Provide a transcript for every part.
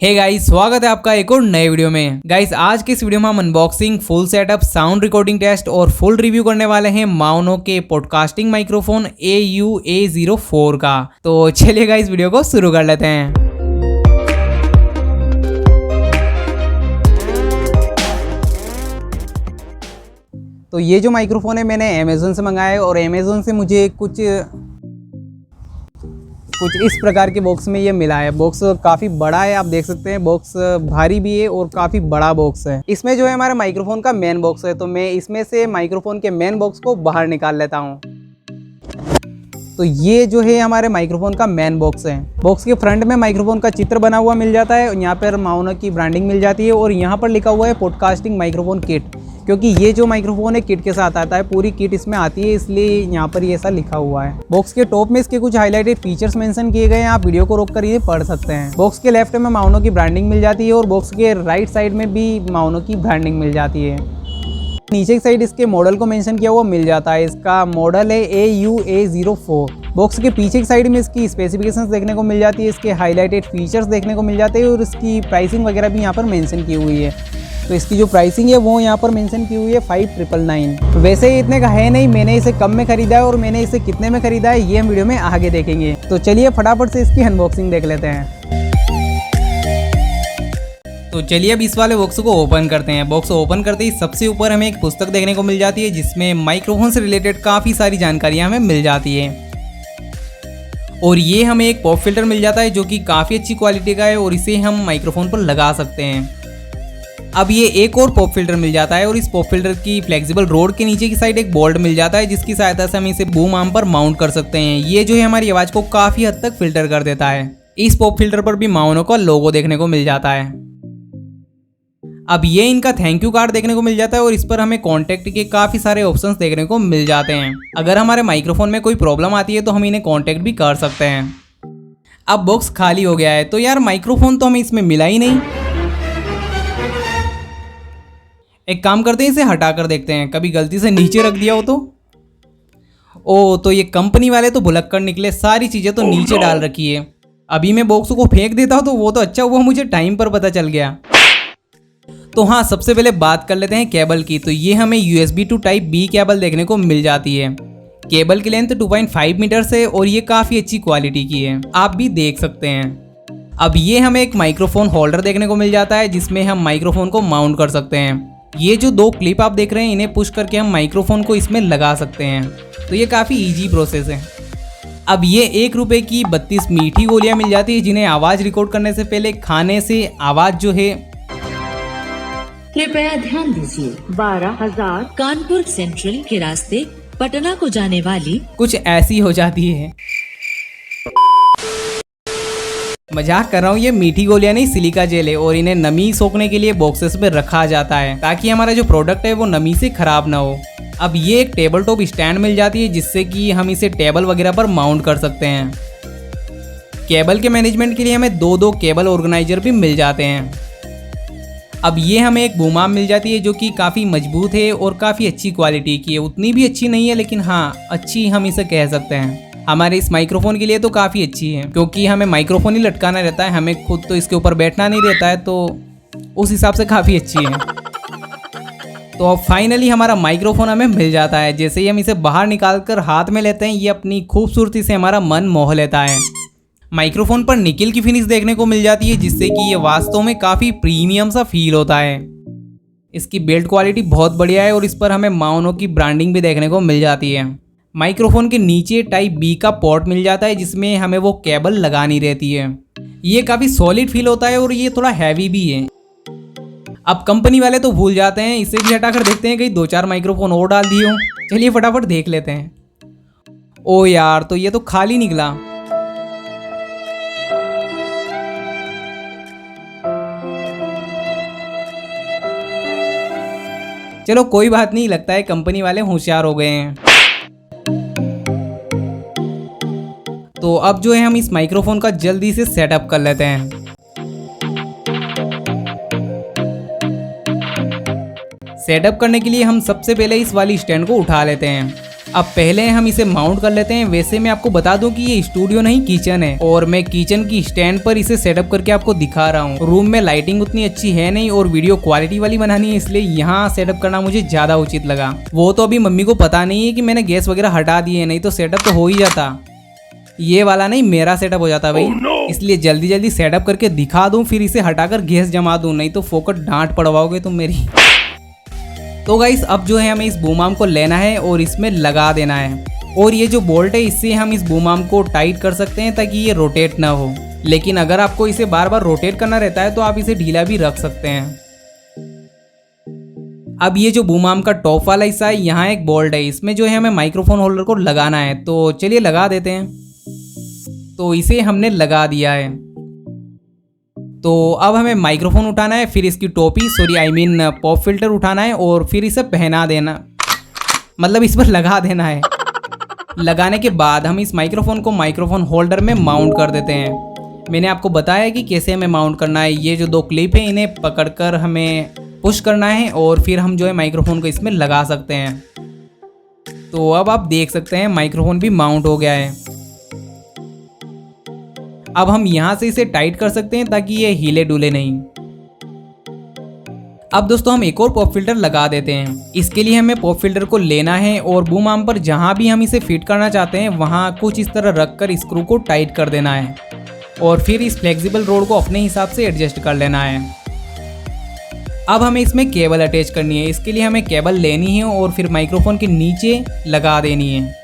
Hey guys, स्वागत है आपका एक और नए वीडियो में। गाइस, आज के इस वीडियो में हम unboxing, full setup, sound recording test और फुल रिव्यू करने वाले हैं माउनो के पॉडकास्टिंग माइक्रोफोन AU-A04 का। तो चलिए गाइस, वीडियो को शुरू कर लेते हैं। तो ये जो माइक्रोफोन है मैंने अमेज़न से मंगाया है और अमेज़न से मुझे कुछ इस प्रकार के बॉक्स में ये मिला है। बॉक्स काफ़ी बड़ा है, आप देख सकते हैं। बॉक्स भारी भी है और काफ़ी बड़ा बॉक्स है। इसमें जो है हमारे माइक्रोफोन का मेन बॉक्स है, तो मैं इसमें से माइक्रोफोन के मेन बॉक्स को बाहर निकाल लेता हूँ। तो ये जो है हमारे माइक्रोफोन का मेन बॉक्स है। बॉक्स के फ्रंट में माइक्रोफोन का चित्र बना हुआ मिल जाता है, यहाँ पर माउनो की ब्रांडिंग मिल जाती है और यहाँ पर लिखा हुआ है पॉडकास्टिंग माइक्रोफोन किट, क्योंकि ये जो माइक्रोफोन है किट के साथ आता है, पूरी किट इसमें आती है, इसलिए यहाँ पर ये ऐसा लिखा हुआ है। बॉक्स के टॉप में इसके कुछ हाईलाइटेड फीचर्स मेंशन किए गए हैं, आप वीडियो को रोककर ये पढ़ सकते हैं। बॉक्स के लेफ्ट में माउनो की ब्रांडिंग मिल जाती है और बॉक्स के राइट साइड में भी माउनो की ब्रांडिंग मिल जाती है। नीचे की साइड इसके मॉडल को मेंशन किया हुआ मिल जाता है। इसका मॉडल है AU-A04। बॉक्स के पीछे की साइड में इसकी स्पेसिफिकेशंस देखने को मिल जाती है, इसके हाईलाइटेड फीचर्स देखने को मिल जाते हैं और इसकी प्राइसिंग वगैरह भी यहाँ पर मेंशन की हुई है। तो इसकी जो प्राइसिंग है वो यहाँ पर मेंशन की हुई है 5999। वैसे ही इतने का है नहीं, मैंने इसे कम में खरीदा है और मैंने इसे कितने में खरीदा है ये हम वीडियो में आगे देखेंगे। तो चलिए फटाफट से इसकी अनबॉक्सिंग देख लेते हैं। तो चलिए अब इस वाले बॉक्स को ओपन करते हैं। बॉक्स ओपन करते ही सबसे ऊपर हमें एक पुस्तक देखने को मिल जाती है, जिसमें माइक्रोफोन से रिलेटेड काफ़ी सारी जानकारियाँ हमें मिल जाती है। और ये हमें एक पॉप फिल्टर मिल जाता है जो कि काफ़ी अच्छी क्वालिटी का है और इसे हम माइक्रोफोन पर लगा सकते हैं। अब ये एक और पॉप फिल्टर मिल जाता है और इस पॉप फिल्टर की फ्लेक्सिबल रोड के नीचे की साइड एक बोल्ट मिल जाता है, जिसकी सहायता से हम इसे बूम आर्म पर माउंट कर सकते हैं। ये जो है हमारी आवाज़ को काफ़ी हद तक फिल्टर कर देता है। इस पॉप फिल्टर पर भी माउनो का लोगो देखने को मिल जाता है। अब ये इनका थैंक यू कार्ड देखने को मिल जाता है और इस पर हमें कॉन्टैक्ट के काफ़ी सारे ऑप्शंस देखने को मिल जाते हैं। अगर हमारे माइक्रोफोन में कोई प्रॉब्लम आती है तो हम इन्हें कॉन्टैक्ट भी कर सकते हैं। अब बॉक्स खाली हो गया है, तो यार माइक्रोफोन तो हमें इसमें मिला ही नहीं। एक काम करते हैं, इसे हटा कर देखते हैं, कभी गलती से नीचे रख दिया हो तो। ओ, तो ये कंपनी वाले तो भुलक कर निकले, सारी चीज़ें तो नीचे डाल रखी है। अभी मैं बॉक्स को फेंक देता हूँ तो वो तो अच्छा हुआ मुझे टाइम पर पता चल गया। तो हाँ, सबसे पहले बात कर लेते हैं केबल की। तो ये हमें USB to Type B cable देखने को मिल जाती है। केबल की लेंथ 2.5 मीटर है और ये काफ़ी अच्छी क्वालिटी की है, आप भी देख सकते हैं। अब ये हमें एक माइक्रोफोन होल्डर देखने को मिल जाता है, जिसमें हम माइक्रोफोन को माउंट कर सकते हैं। ये जो दो क्लिप आप देख रहे हैं, इन्हें पुश करके हम माइक्रोफोन को इसमें लगा सकते हैं। तो ये काफ़ी ईजी प्रोसेस है। अब ये 1 रुपये की 32 मीठी गोलियाँ मिल जाती है, जिन्हें आवाज़ रिकॉर्ड करने से पहले खाने से आवाज़ जो है, कृपया ध्यान दीजिए, 12,000 कानपुर सेंट्रल के रास्ते पटना को जाने वाली कुछ ऐसी हो जाती है। मजाक कर रहा हूँ, ये मीठी गोलियां नहीं, सिलिका जेल है और इन्हें नमी सोखने के लिए बॉक्सेस में रखा जाता है, ताकि हमारा जो प्रोडक्ट है वो नमी से खराब ना हो। अब ये एक टेबल टॉप स्टैंड मिल जाती है, जिससे कि हम इसे टेबल वगैरह पर माउंट कर सकते हैं। केबल के मैनेजमेंट के लिए हमें 2 केबल ऑर्गेनाइजर भी मिल जाते हैं। अब ये हमें एक बूम आर्म मिल जाती है, जो कि काफ़ी मजबूत है और काफ़ी अच्छी क्वालिटी की है। उतनी भी अच्छी नहीं है, लेकिन हाँ, अच्छी हम इसे कह सकते हैं। हमारे इस माइक्रोफोन के लिए तो काफ़ी अच्छी है, क्योंकि हमें माइक्रोफोन ही लटकाना रहता है, हमें खुद तो इसके ऊपर बैठना नहीं रहता है, तो उस हिसाब से काफ़ी अच्छी है। तो अब फाइनली हमारा माइक्रोफोन हमें मिल जाता है। जैसे ही हम इसे बाहर निकाल कर हाथ में लेते हैं, ये अपनी खूबसूरती से हमारा मन मोह लेता है। माइक्रोफोन पर निकिल की फिनिश देखने को मिल जाती है, जिससे कि ये वास्तव में काफ़ी प्रीमियम सा फील होता है। इसकी बिल्ड क्वालिटी बहुत बढ़िया है और इस पर हमें माउनो की ब्रांडिंग भी देखने को मिल जाती है। माइक्रोफोन के नीचे टाइप B का पोर्ट मिल जाता है, जिसमें हमें वो केबल लगानी रहती है। ये काफ़ी सॉलिड फील होता है और ये थोड़ा हैवी भी है। अब कंपनी वाले तो भूल जाते हैं, इसे भी हटाकर देखते हैं कहीं 2-4 माइक्रोफोन और डाल दिए हों। चलिए फटाफट देख लेते हैं। ओ यार, तो ये तो खाली निकला। चलो कोई बात नहीं, लगता है कंपनी वाले होशियार हो गए हैं। तो अब जो है हम इस माइक्रोफोन का जल्दी से सेटअप कर लेते हैं। सेटअप करने के लिए हम सबसे पहले इस वाली स्टैंड को उठा लेते हैं। अब पहले हम इसे माउंट कर लेते हैं। वैसे मैं आपको बता दूं कि ये स्टूडियो नहीं किचन है और मैं किचन की स्टैंड पर इसे सेटअप करके आपको दिखा रहा हूँ। रूम में लाइटिंग उतनी अच्छी है नहीं और वीडियो क्वालिटी वाली बनानी है, इसलिए यहाँ सेटअप करना मुझे ज्यादा उचित लगा। वो तो अभी मम्मी को पता नहीं है कि मैंने गैस वगैरह हटा दिए, नहीं तो सेटअप तो हो ही जाता। ये वाला नहीं, मेरा सेटअप हो जाता भाई। इसलिए जल्दी जल्दी सेटअप करके दिखा दूं, फिर इसे हटाकर गैस जमा दूं, नहीं तो फोकट डांट पड़वाओगे तुम मेरी। तो गाइस अब जो है हमें इस बूम आर्म को लेना है और इसमें लगा देना है। और ये जो बोल्ट है, इससे हम इस बूम आर्म को टाइट कर सकते हैं ताकि ये रोटेट ना हो। लेकिन अगर आपको इसे बार बार रोटेट करना रहता है तो आप इसे ढीला भी रख सकते हैं। अब ये जो बूम आर्म का टॉप वाला हिस्सा है, यहाँ एक बोल्ट है, इसमें जो है हमें माइक्रोफोन होल्डर को लगाना है। तो चलिए लगा देते हैं। तो इसे हमने लगा दिया है। तो अब हमें माइक्रोफोन उठाना है, फिर इसकी टोपी पॉप फिल्टर उठाना है और फिर इसे पहना देना, मतलब इस पर लगा देना है। लगाने के बाद हम इस माइक्रोफोन को माइक्रोफोन होल्डर में माउंट कर देते हैं। मैंने आपको बताया कि कैसे हमें माउंट करना है। ये जो 2 क्लिप है, इन्हें पकड़कर हमें पुश करना है और फिर हम जो है माइक्रोफोन को इसमें लगा सकते हैं। तो अब आप देख सकते हैं माइक्रोफोन भी माउंट हो गया है। अब हम यहाँ से इसे टाइट कर सकते हैं ताकि ये हिले डुले नहीं। अब दोस्तों हम एक और पॉप फिल्टर लगा देते हैं। इसके लिए हमें पॉप फिल्टर को लेना है और बूम आर्म पर जहाँ भी हम इसे फिट करना चाहते हैं वहाँ कुछ इस तरह रखकर स्क्रू को टाइट कर देना है और फिर इस फ्लेक्सिबल रोड को अपने हिसाब से एडजस्ट कर लेना है। अब हमें इसमें केबल अटैच करनी है। इसके लिए हमें केबल लेनी है और फिर माइक्रोफोन के नीचे लगा देनी है।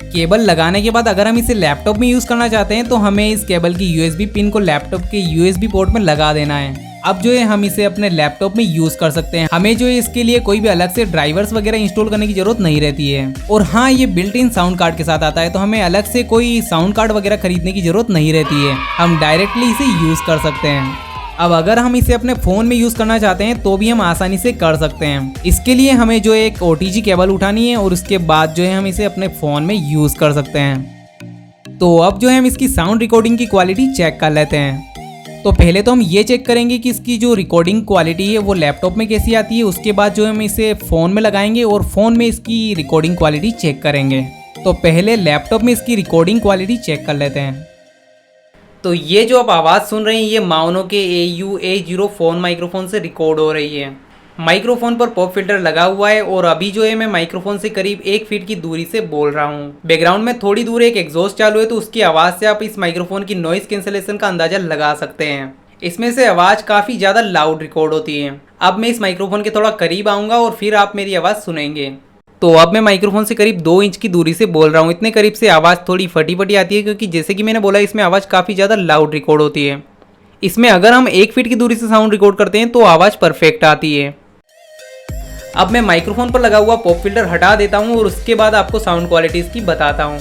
केबल लगाने के बाद अगर हम इसे लैपटॉप में यूज़ करना चाहते हैं तो हमें इस केबल की USB पिन को लैपटॉप के USB पोर्ट में लगा देना है। अब जो है हम इसे अपने लैपटॉप में यूज़ कर सकते हैं। हमें जो है इसके लिए कोई भी अलग से ड्राइवर्स वगैरह इंस्टॉल करने की जरूरत नहीं रहती है। और हाँ, ये बिल्ट इन साउंड कार्ड के साथ आता है, तो हमें अलग से कोई साउंड कार्ड वगैरह खरीदने की जरूरत नहीं रहती है। हम डायरेक्टली इसे यूज़ कर सकते हैं। अब अगर हम इसे अपने फ़ोन में यूज़ करना चाहते हैं तो भी हम आसानी से कर सकते हैं। इसके लिए हमें जो एक OTG केबल उठानी है और उसके बाद जो है हम इसे अपने फ़ोन में यूज़ कर सकते हैं। तो अब जो है हम इसकी साउंड रिकॉर्डिंग की क्वालिटी चेक कर लेते हैं। तो पहले तो हम ये चेक करेंगे कि इसकी जो रिकॉर्डिंग क्वालिटी है वो लैपटॉप में कैसी आती है। उसके बाद जो हम इसे फ़ोन में लगाएंगे और फ़ोन में इसकी रिकॉर्डिंग क्वालिटी चेक करेंगे। तो पहले लैपटॉप में इसकी रिकॉर्डिंग क्वालिटी चेक कर लेते हैं। तो ये जो आप आवाज़ सुन रहे हैं ये माउनो के AU-A0 फोन माइक्रोफोन से रिकॉर्ड हो रही है। माइक्रोफोन पर पॉप फिल्टर लगा हुआ है और अभी जो है मैं माइक्रोफोन से करीब 1 फीट की दूरी से बोल रहा हूँ। बैकग्राउंड में थोड़ी दूर एक एग्जॉस्ट चालू है, तो उसकी आवाज़ से आप इस माइक्रोफोन की नॉइस कैंसलेशन का अंदाजा लगा सकते हैं। इसमें से आवाज़ काफ़ी ज़्यादा लाउड रिकॉर्ड होती है। अब मैं इस माइक्रोफोन के थोड़ा करीब आऊँगा और फिर आप मेरी आवाज़ सुनेंगे। तो अब मैं माइक्रोफोन से करीब 2 इंच की दूरी से बोल रहा हूँ। इतने करीब से आवाज़ थोड़ी फटी फटी आती है क्योंकि जैसे कि मैंने बोला इसमें आवाज़ काफ़ी ज़्यादा लाउड रिकॉर्ड होती है। इसमें अगर हम 1 फीट की दूरी से साउंड रिकॉर्ड करते हैं तो आवाज़ परफेक्ट आती है। अब मैं माइक्रोफोन पर लगा हुआ पॉप फिल्टर हटा देता हूँ और उसके बाद आपको साउंड क्वालिटी इसकी बताता हूँ।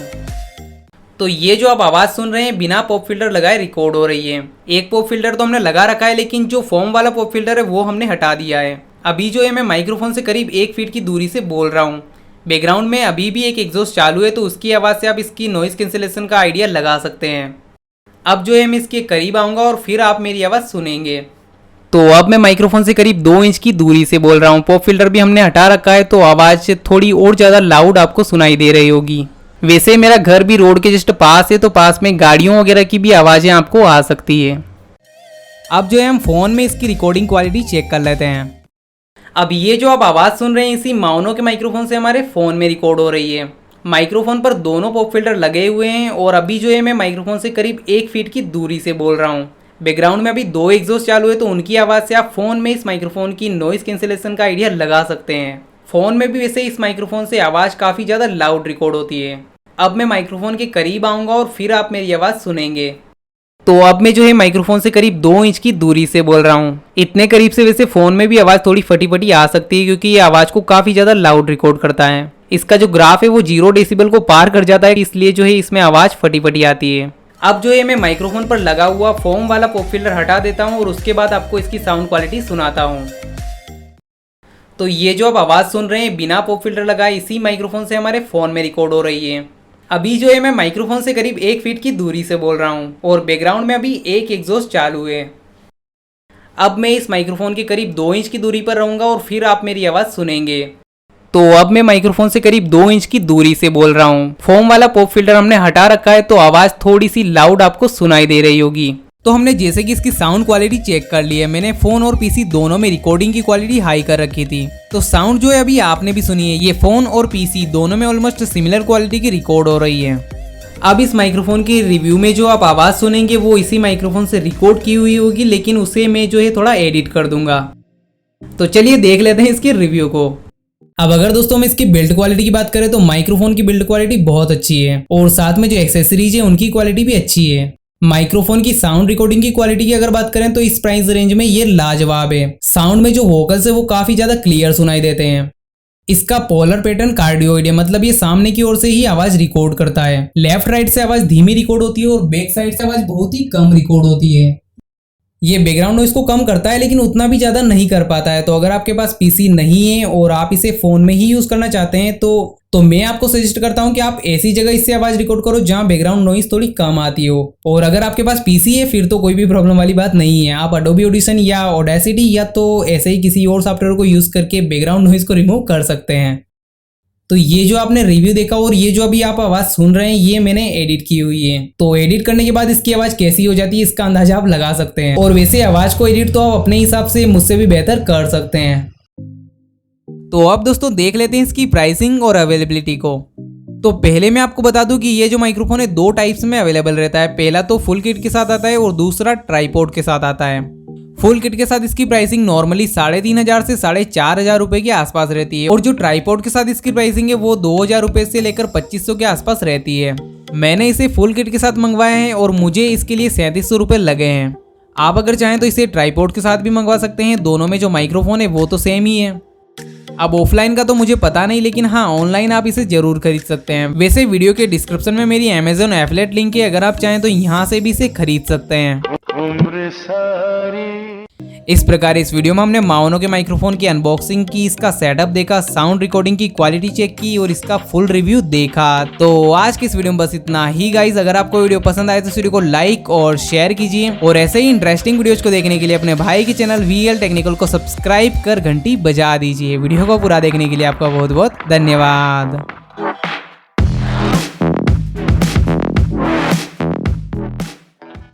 तो ये जो आप आवाज़ सुन रहे हैं बिना पॉप फिल्टर लगाए रिकॉर्ड हो रही है। एक पॉप फिल्टर तो हमने लगा रखा है, लेकिन जो फोम वाला पॉप फिल्टर है वो हमने हटा दिया है। अभी जो है मैं माइक्रोफोन से करीब 1 फीट की दूरी से बोल रहा हूँ। बैकग्राउंड में अभी भी एक एग्जॉस्ट चालू है, तो उसकी आवाज़ से आप इसकी नॉइस कैंसिलेशन का आइडिया लगा सकते हैं। अब जो है मैं इसके करीब आऊँगा और फिर आप मेरी आवाज़ सुनेंगे। तो अब मैं माइक्रोफोन से करीब 2 इंच की दूरी से बोल रहा हूँ। पॉप फिल्टर भी हमने हटा रखा है, तो आवाज़ थोड़ी और ज़्यादा लाउड आपको सुनाई दे रही होगी। वैसे मेरा घर भी रोड के जस्ट पास है, तो पास में गाड़ियों वगैरह की भी आवाज़ें आपको आ सकती है। अब जो है हम फ़ोन में इसकी रिकॉर्डिंग क्वालिटी चेक कर लेते हैं। अब ये जो आप आवाज़ सुन रहे हैं इसी माउनो के माइक्रोफोन से हमारे फ़ोन में रिकॉर्ड हो रही है। माइक्रोफोन पर दोनों पॉप फिल्टर लगे हुए हैं और अभी जो है मैं माइक्रोफोन से करीब 1 फीट की दूरी से बोल रहा हूँ। बैकग्राउंड में अभी 2 एग्जॉस्ट चालू है, तो उनकी आवाज़ से आप फ़ोन में इस माइक्रोफोन की नॉइस कैंसिलेशन का आइडिया लगा सकते हैं। फ़ोन में भी वैसे इस माइक्रोफोन से आवाज़ काफ़ी ज़्यादा लाउड रिकॉर्ड होती है। अब मैं माइक्रोफोन के करीब आऊँगा और फिर आप मेरी आवाज़ सुनेंगे। तो अब मैं जो है माइक्रोफोन से करीब 2 इंच की दूरी से बोल रहा हूँ। इतने करीब से वैसे फ़ोन में भी आवाज़ थोड़ी फटी फटी आ सकती है, क्योंकि ये आवाज़ को काफ़ी ज़्यादा लाउड रिकॉर्ड करता है। इसका जो ग्राफ है वो 0 डेसिबल को पार कर जाता है, इसलिए जो है इसमें आवाज़ फटी फटी आती है। अब जो है मैं माइक्रोफोन पर लगा हुआ फोम वाला पॉप फिल्टर हटा देता हूँ और उसके बाद आपको इसकी साउंड क्वालिटी सुनाता हूँ। तो ये जो आप आवाज़ सुन रहे हैं बिना पॉप फिल्टर लगाए इसी माइक्रोफोन से हमारे फ़ोन में रिकॉर्ड हो रही है। अभी जो है मैं माइक्रोफोन से करीब 1 फीट की दूरी से बोल रहा हूँ और बैकग्राउंड में अभी एक एग्जॉस्ट चालू है। अब मैं इस माइक्रोफोन के करीब 2 इंच की दूरी पर रहूँगा और फिर आप मेरी आवाज़ सुनेंगे। तो अब मैं माइक्रोफोन से करीब 2 इंच की दूरी से बोल रहा हूँ। फोम वाला पॉप फिल्टर हमने हटा रखा है तो आवाज़ थोड़ी सी लाउड आपको सुनाई दे रही होगी। तो हमने जैसे कि इसकी साउंड क्वालिटी चेक कर ली है। मैंने फ़ोन और पीसी दोनों में रिकॉर्डिंग की क्वालिटी हाई कर रखी थी। तो साउंड जो है अभी आपने भी सुनी है, ये फ़ोन और पीसी दोनों में ऑलमोस्ट सिमिलर क्वालिटी की रिकॉर्ड हो रही है। अब इस माइक्रोफोन के रिव्यू में जो आप आवाज़ सुनेंगे वो इसी माइक्रोफोन से रिकॉर्ड की हुई होगी, लेकिन उसे मैं जो है थोड़ा एडिट कर दूंगा। तो चलिए देख लेते हैं इसके रिव्यू को। अब अगर दोस्तों हम इसकी बिल्ड क्वालिटी की बात करें तो माइक्रोफोन की बिल्ड क्वालिटी बहुत अच्छी है और साथ में जो एक्सेसरीज है उनकी क्वालिटी भी अच्छी है। माइक्रोफोन की साउंड रिकॉर्डिंग की क्वालिटी की अगर बात करें तो इस प्राइस रेंज में ये लाजवाब है। साउंड में जो वोकल्स है वो काफी ज्यादा क्लियर सुनाई देते हैं। इसका पोलर पैटर्न कार्डियोइड है, मतलब ये सामने की ओर से ही आवाज रिकॉर्ड करता है। लेफ्ट राइट से आवाज धीमी रिकॉर्ड होती है और बैक साइड से आवाज बहुत ही कम रिकॉर्ड होती है। ये बैकग्राउंड नॉइज को कम करता है लेकिन उतना भी ज़्यादा नहीं कर पाता है। तो अगर आपके पास पीसी नहीं है और आप इसे फ़ोन में ही यूज़ करना चाहते हैं तो मैं आपको सजेस्ट करता हूं कि आप ऐसी जगह इससे आवाज़ रिकॉर्ड करो जहां बैकग्राउंड नॉइज थोड़ी कम आती हो। और अगर आपके पास पीसी है फिर तो कोई भी प्रॉब्लम वाली बात नहीं है। आप एडोबी ऑडिशन या ऑडेसिटी या तो ऐसे ही किसी और सॉफ्टवेयर को यूज़ करके बैकग्राउंड नॉइज को रिमूव कर सकते हैं। तो ये जो आपने रिव्यू देखा और ये जो अभी आप आवाज़ सुन रहे हैं ये मैंने एडिट की हुई है। तो एडिट करने के बाद इसकी आवाज़ कैसी हो जाती है इसका अंदाजा आप लगा सकते हैं। और वैसे आवाज़ को एडिट तो आप अपने हिसाब से मुझसे भी बेहतर कर सकते हैं। तो अब दोस्तों देख लेते हैं इसकी प्राइसिंग और अवेलेबिलिटी को। तो पहले मैं आपको बता दूं कि ये जो माइक्रोफोन है 2 टाइप्स में अवेलेबल रहता है। पहला तो फुल किट के साथ आता है और दूसरा ट्राइपॉड के साथ आता है। फुल किट के साथ इसकी प्राइसिंग नॉर्मली 3500 से 4500 रुपए के आसपास रहती है और जो ट्राइपॉड के साथ इसकी प्राइसिंग है वो 2000 रुपए से लेकर 2500 के आसपास रहती है। मैंने इसे फुल किट के साथ मंगवाया है और मुझे इसके लिए 3700 रुपए लगे हैं। आप अगर चाहें तो इसे ट्राइपॉड के साथ भी मंगवा सकते हैं। दोनों में जो माइक्रोफोन है वो तो सेम ही है। अब ऑफलाइन का तो मुझे पता नहीं, लेकिन हाँ ऑनलाइन आप इसे जरूर खरीद सकते हैं। वैसे वीडियो के डिस्क्रिप्शन में मेरी अमेजोन एफिलिएट लिंक है, अगर आप चाहें तो यहाँ से भी इसे खरीद सकते हैं। इस प्रकार इस वीडियो में हमने माओनो के माइक्रोफोन की अनबॉक्सिंग की, इसका सेटअप देखा, साउंड रिकॉर्डिंग की क्वालिटी चेक की और इसका फुल रिव्यू देखा। तो आज की इस वीडियो में बस इतना ही गाइज। अगर आपको वीडियो पसंद आए तो इस वीडियो को लाइक और शेयर कीजिए और ऐसे ही इंटरेस्टिंग वीडियोज को देखने के लिए अपने भाई के चैनल VL टेक्निकल को सब्सक्राइब कर घंटी बजा दीजिए। वीडियो को पूरा देखने के लिए आपका बहुत बहुत धन्यवाद।